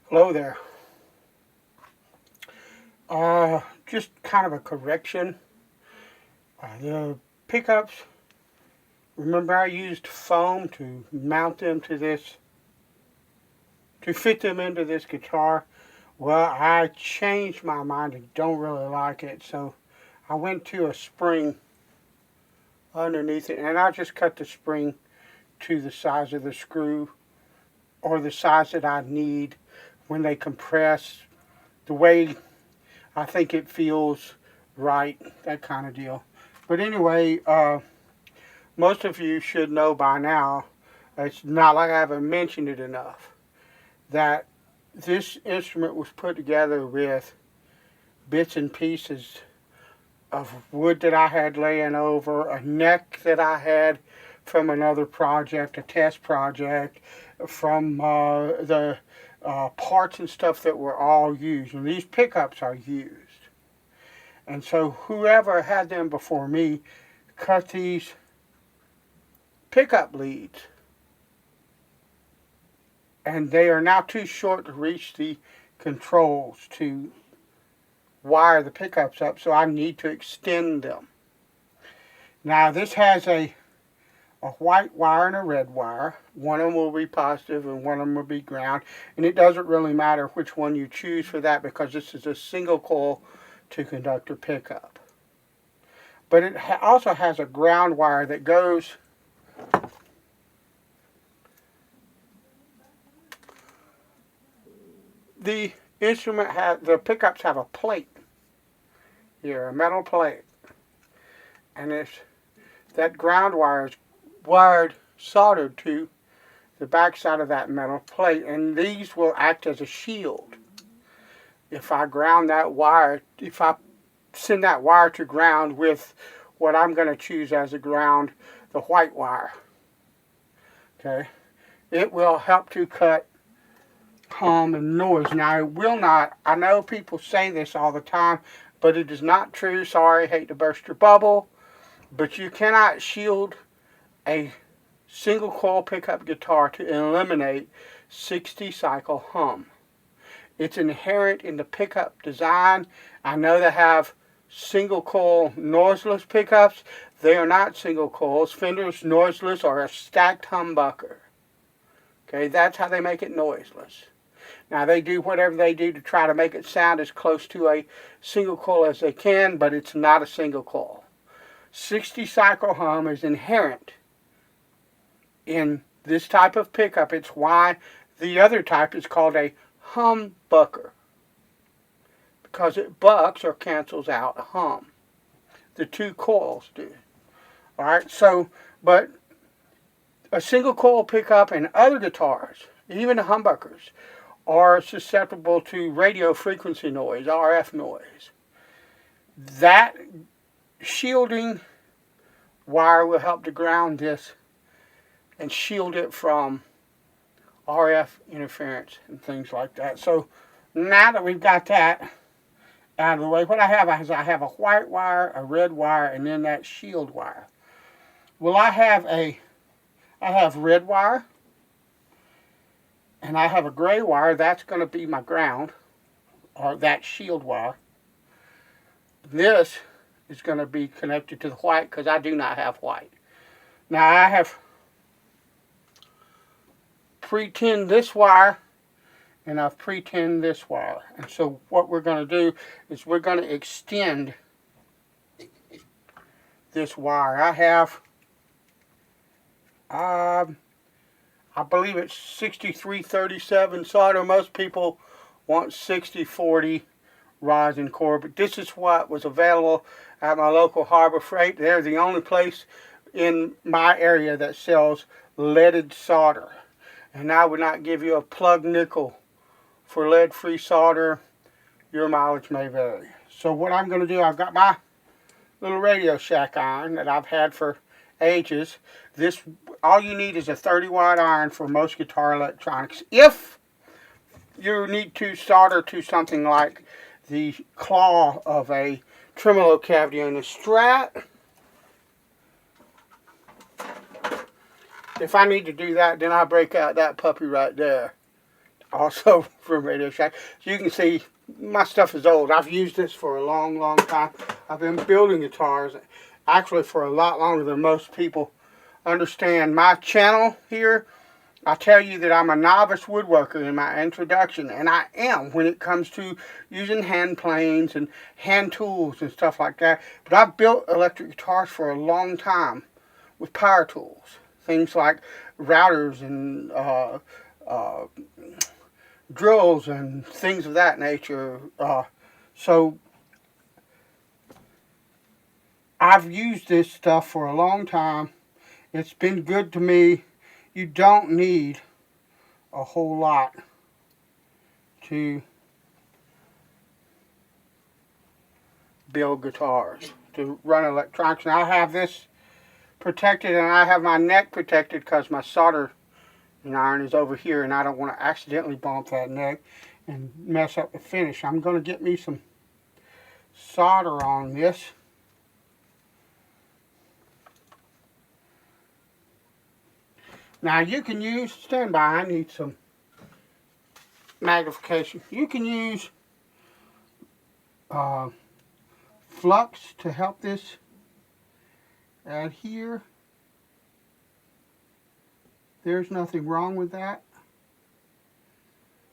Hello there. Just kind of a correction. The pickups, remember I used foam to mount them to this, to fit them into this guitar. Well, I changed my mind and don't really like it, so I went to a spring underneath it, and I just cut the spring to the size of the screw or the size that I need when they compress, the way I think it feels right, that kind of deal. But anyway, most of you should know by now, it's not like I haven't mentioned it enough, that this instrument was put together with bits and pieces of wood that I had laying over, a neck that I had from another project, a test project, from the parts and stuff that were all used. And these pickups are used. And so whoever had them before me cut these pickup leads, and they are now too short to reach the controls to wire the pickups up, so I need to extend them. Now this has a white wire and a red wire. One of them will be positive and one of them will be ground, and it doesn't really matter which one you choose for that because this is a single coil two conductor pickup. But it also has a ground wire that goes the the pickups have a plate here, a metal plate, and that ground wire is wired soldered to the back side of that metal plate, and these will act as a shield. If I ground that wire, if I send that wire to ground with what I'm going to choose as a ground, the white wire, okay, it will help to cut hum and noise. Now, it will not, I know people say this all the time, but it is not true. Sorry, hate to burst your bubble, but you cannot shield a single coil pickup guitar to eliminate 60 cycle hum. It's inherent in the pickup design. I know they have single coil noiseless pickups. They are not single coils. Fender's noiseless or a stacked humbucker. Okay, that's how they make it noiseless. Now they do whatever they do to try to make it sound as close to a single coil as they can, but it's not a single coil. 60 cycle hum is inherent in this type of pickup. It's why the other type is called a humbucker, because it bucks or cancels out hum. The two coils do. Alright, so, but a single coil pickup and other guitars, even the humbuckers, are susceptible to radio frequency noise, RF noise. That shielding wire will help to ground this and shield it from RF interference and things like that. So now that we've got that out of the way, what I have is I have a white wire, a red wire, and then that shield wire. Well, I have red wire, and I have a gray wire. That's going to be my ground, or that shield wire. This is going to be connected to the white because I do not have white. Now I have pre-tinned this wire, and I've pre-tinned this wire. And so what we're going to do is we're going to extend this wire. I have, I believe it's 6337 solder. Most people want 6040 rosin core, but this is what was available at my local Harbor Freight. They're the only place in my area that sells leaded solder. And I would not give you a plug nickel for lead-free solder. Your mileage may vary. So what I'm going to do, I've got my little Radio Shack iron that I've had for ages. This, all you need is a 30-watt iron for most guitar electronics. If you need to solder to something like the claw of a tremolo cavity on a Strat, if I need to do that, then I break out that puppy right there also from Radio Shack. So you can see my stuff is old. I've used this for a long, long time. I've been building guitars actually for a lot longer than most people understand. My channel here, I tell you that I'm a novice woodworker in my introduction, and I am when it comes to using hand planes and hand tools and stuff like that. But I've built electric guitars for a long time with power tools. Things like routers and uh, drills and things of that nature. So I've used this stuff for a long time. It's been good to me. You don't need a whole lot to build guitars, to run electronics. Now I have this protected, and I have my neck protected because my solder iron is over here, and I don't want to accidentally bump that neck and mess up the finish. I'm going to get me some solder on this. Now you can use, stand by, I need some magnification. You can use flux to help this adhere. There's nothing wrong with that.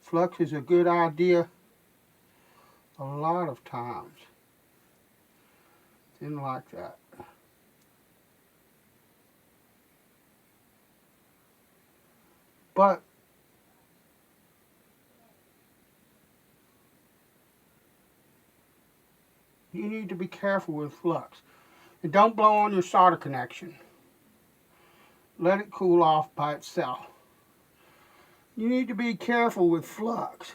Flux is a good idea a lot of times. Didn't like that. But you need to be careful with flux. And don't blow on your solder connection. Let it cool off by itself. You need to be careful with flux,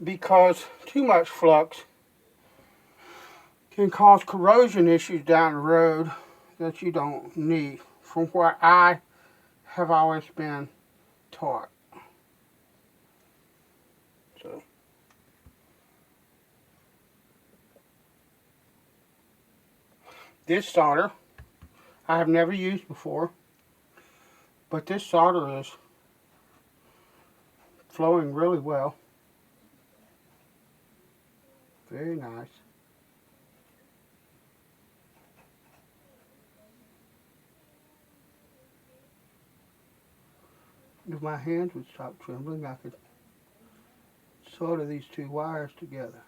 because too much flux can cause corrosion issues down the road that you don't need, from what I have always been taught. So this solder I have never used before, but this solder is flowing really well. Very nice. If my hands would stop trembling, I could solder these two wires together.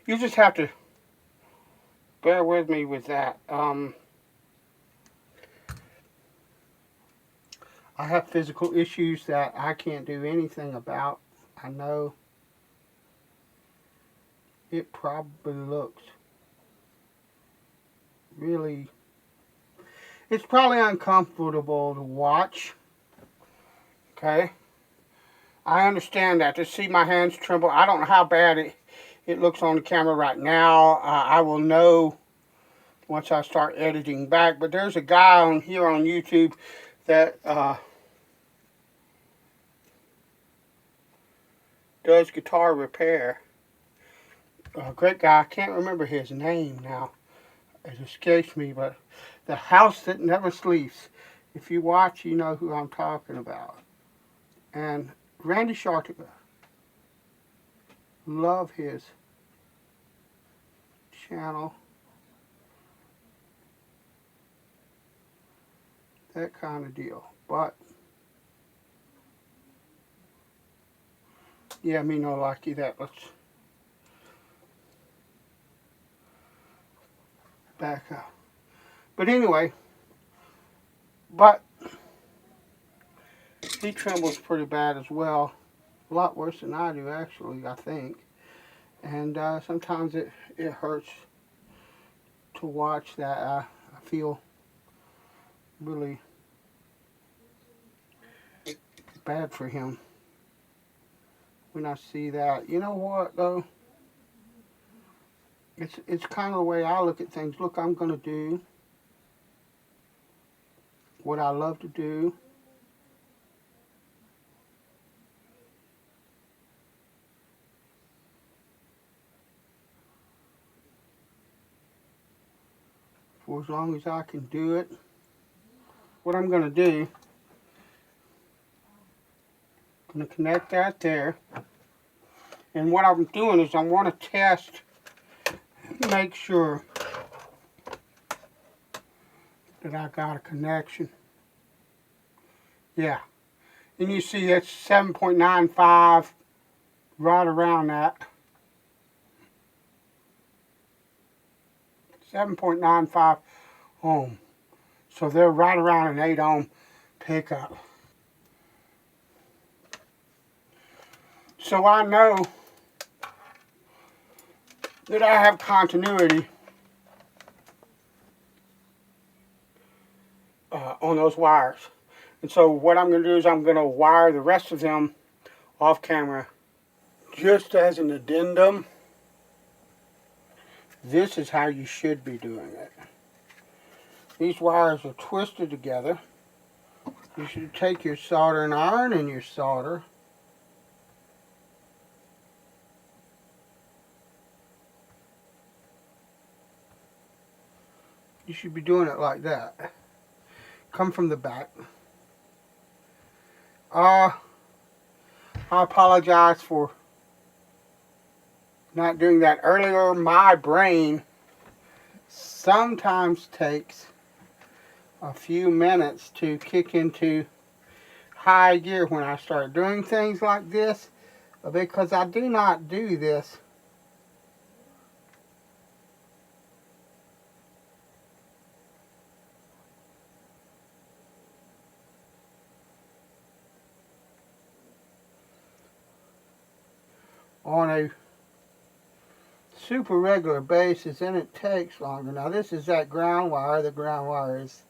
You just have to bear with me with that. I have physical issues that I can't do anything about. I know it probably looks really, it's probably uncomfortable to watch. Okay? I understand that. To see my hands tremble, I don't know how bad it looks on the camera right now. I will know once I start editing back. But there's a guy on here on YouTube that does guitar repair. A great guy. I can't remember his name now. It escapes me, but The House That Never Sleeps. If you watch, you know who I'm talking about. And Randy Schartiger. Love his channel. That kind of deal. But yeah, me no likey that. Let's back up. But anyway, but he trembles pretty bad as well. A lot worse than I do, actually, I think. And sometimes it hurts to watch that. I feel really bad for him when I see that. You know what, though? It's kind of the way I look at things. Look, I'm going to do what I love to do. for as long as I can do it. What I'm going to do, I'm going to connect that there. And what I'm doing is I want to test, make sure that I got a connection. Yeah. And you see that's 7.95, right around that. 7.95 ohm. So they're right around an 8 ohm pickup. So I know that I have continuity on those wires. And so what I'm going to do is I'm going to wire the rest of them off camera. Just as an addendum, this is how you should be doing it. These wires are twisted together. You should take your soldering iron and your solder. You should be doing it like that. Come from the back. I apologize for not doing that earlier. My brain sometimes takes a few minutes to kick into high gear when I start doing things like this, because I do not do this on a super regular basis, and it takes longer. Now this is that ground wire. The ground wire is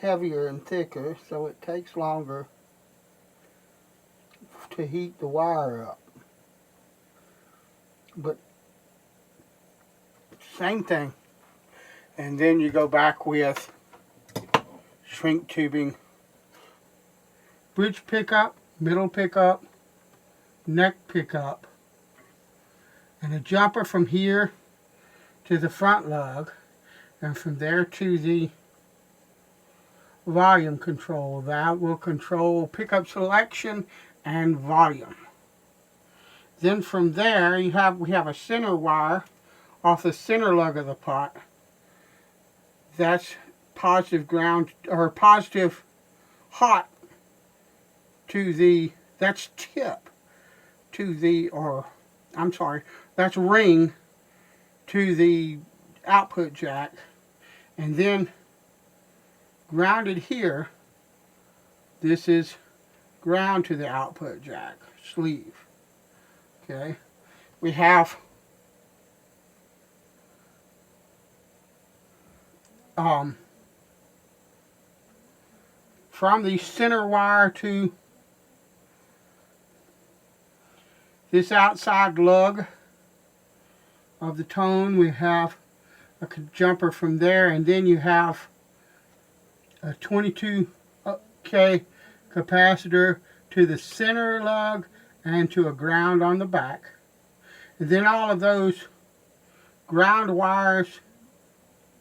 heavier and thicker, so it takes longer to heat the wire up. But same thing. And then you go back with shrink tubing, bridge pickup, middle pickup, neck pickup, and a jumper from here to the front lug, and from there to the volume control. That will control pickup selection and volume. Then from there we have a center wire off the center lug of the pot. That's positive ground, or positive hot to the, that's tip to the, or I'm sorry, that's ring to the output jack, and then grounded here, this is ground to the output jack sleeve. Okay, we have from the center wire to this outside lug of the tone, we have a jumper from there, and then you have a 22K capacitor to the center lug and to a ground on the back. And then all of those ground wires,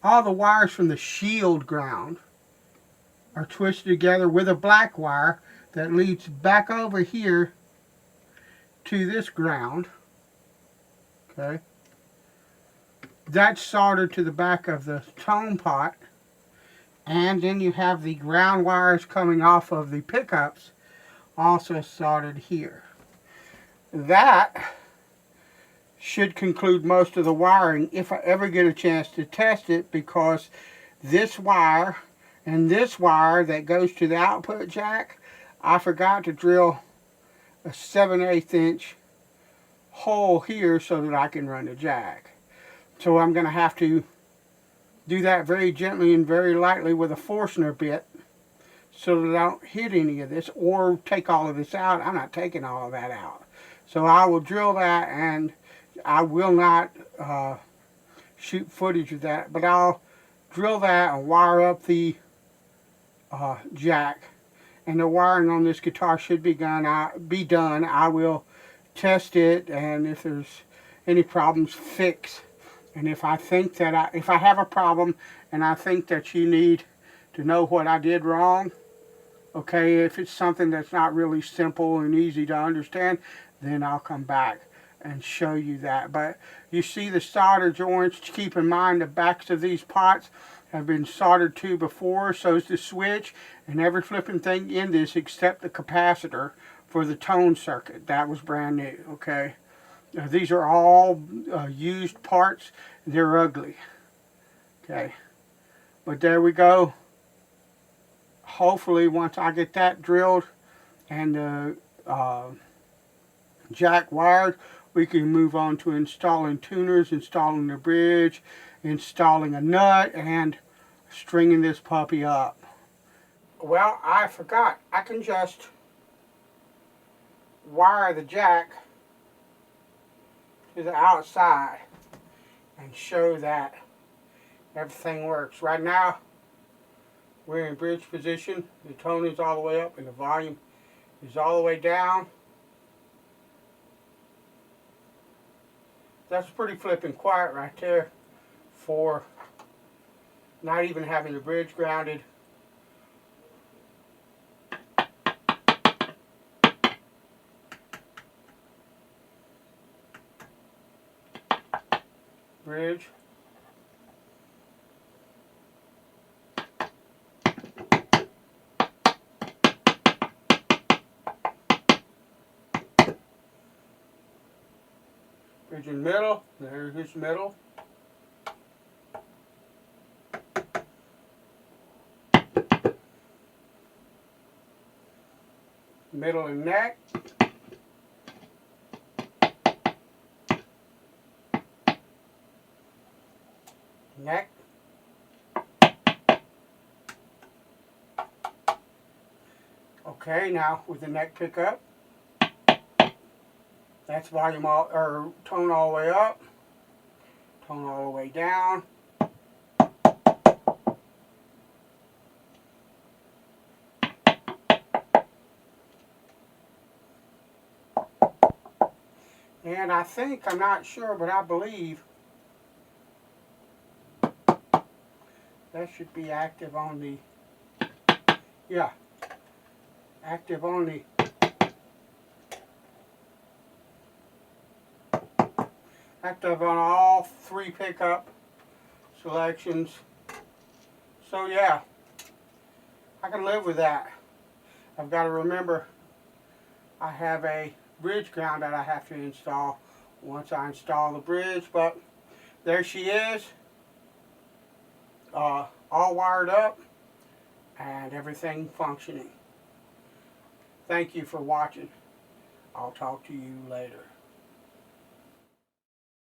all the wires from the shield ground, are twisted together with a black wire that leads back over here to this ground. Okay, that's soldered to the back of the tone pot, and then you have the ground wires coming off of the pickups also soldered here. That should conclude most of the wiring if I ever get a chance to test it, because this wire and this wire that goes to the output jack, I forgot to drill a 7/8 inch hole here so that I can run the jack. So I'm going to have to do that very gently and very lightly with a Forstner bit so that I don't hit any of this or take all of this out. I'm not taking all of that out. So I will drill that, and I will not shoot footage of that, but I'll drill that and wire up the jack. And the wiring on this guitar should be done. I will test it, and if there's any problems, fix And if I think that if I have a problem and I think that you need to know what I did wrong, okay, if it's something that's not really simple and easy to understand, then I'll come back and show you that. But you see the solder joints, keep in mind the backs of these pots have been soldered to before, so's the switch and every flipping thing in this except the capacitor for the tone circuit. That was brand new, okay? These are all used parts. They're ugly, okay? But there we go. Hopefully once I get that drilled and the jack wired, we can move on to installing tuners, installing the bridge, installing a nut, and stringing this puppy up. Well, I forgot. I can just wire the jack to the outside and show that everything works. Right now, we're in bridge position. The tone is all the way up and the volume is all the way down. That's pretty flipping quiet right there for not even having the bridge grounded. Bridge. Bridge in middle. There's his middle. Middle and neck. Neck. Okay, now with the neck pickup, that's volume all, or tone all the way up, tone all the way down. And I think, I'm not sure, but I believe that should be active on the, yeah, active on the, active on all three pickup selections. So yeah, I can live with that. I've got to remember I have a bridge ground that I have to install once I install the bridge, but there she is, all wired up and everything functioning. Thank you for watching. I'll talk to you later.